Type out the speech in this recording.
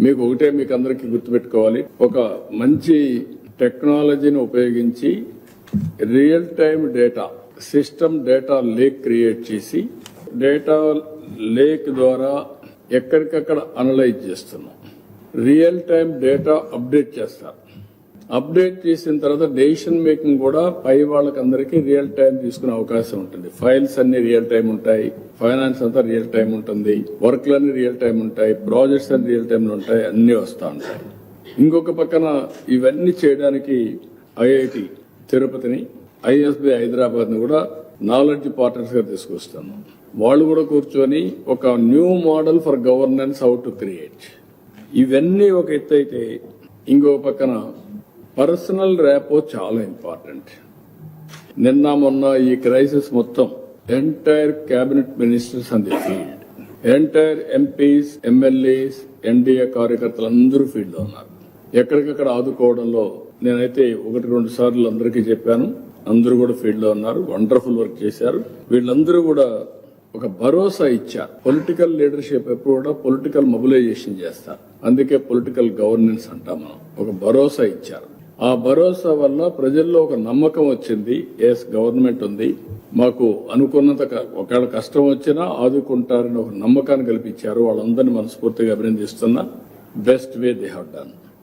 మీకు అందరికీ గుర్తుపెట్టుకోవాలి, ఒక మంచి టెక్నాలజీని ఉపయోగించి real time data system data lake create చేసి డేటా లేక్ ద్వారా ఎక్కడికక్కడ అనలైజ్ చేస్తున్నాం. రియల్ టైమ్ డేటా అప్డేట్ చేస్తారు. అప్డేట్ చేసిన తర్వాత డెసిషన్ మేకింగ్ కూడా పై వాళ్ళకందరికీ రియల్ టైం తీసుకునే అవకాశం ఉంటుంది. ఫైల్స్ అన్ని రియల్ టైం ఉంటాయి, ఫైనాన్స్ అంతా రియల్ టైం ఉంటుంది, వర్క్లన్నీ రియల్ టైం ఉంటాయి, ప్రాజెక్ట్స్ అన్ని రియల్ టైంలో ఉంటాయి, అన్ని వస్తూ ఉంటాయి. ఇంకొక పక్కన ఇవన్నీ చేయడానికి ఐఐటి తిరుపతిని, ఐఎస్బి హైదరాబాద్ ని కూడా నాలెడ్జ్ పార్ట్నర్స్ గా తీసుకొస్తాము. వాళ్ళు కూడా కూర్చొని ఒక new model for governance how to create. ఇవన్నీ ఒక ఎత్తు అయితే, ఇంకో పక్కన పర్సనల్ ర్యాపో చాలా ఇంపార్టెంట్. నిన్న మొన్న ఈ క్రైసిస్ మొత్తం entire cabinet ministers on the field, entire MPs, MLAs, NDA కార్యకర్తలు అందరూ ఫీల్డ్ లో ఉన్నారు. ఎక్కడికక్కడ ఆదుకోవడంలో నేనైతే 1-2 సార్లు అందరికీ చెప్పాను. అందరూ కూడా ఫీల్డ్ లో ఉన్నారు, వండర్ఫుల్ వర్క్ చేశారు. వీళ్ళందరూ కూడా ఒక భరోసా ఇచ్చారు. పొలిటికల్ లీడర్షిప్ ఎప్పుడు కూడా పొలిటికల్ మొబిలైజేషన్ చేస్తారు, అందుకే పొలిటికల్ గవర్నెన్స్ అంటాం మనం. ఒక భరోసా ఇచ్చారు. ఆ భరోసా వల్ల ప్రజల్లో ఒక నమ్మకం వచ్చింది. ఎస్, గవర్నమెంట్ ఉంది, మాకు అనుకున్నంత ఒకవేళ కష్టం వచ్చినా ఆదుకుంటారని ఒక నమ్మకాన్ని కల్పించారు. వాళ్ళందరినీ మనస్ఫూర్తిగా అభినందిస్తున్నా. Best way they have done.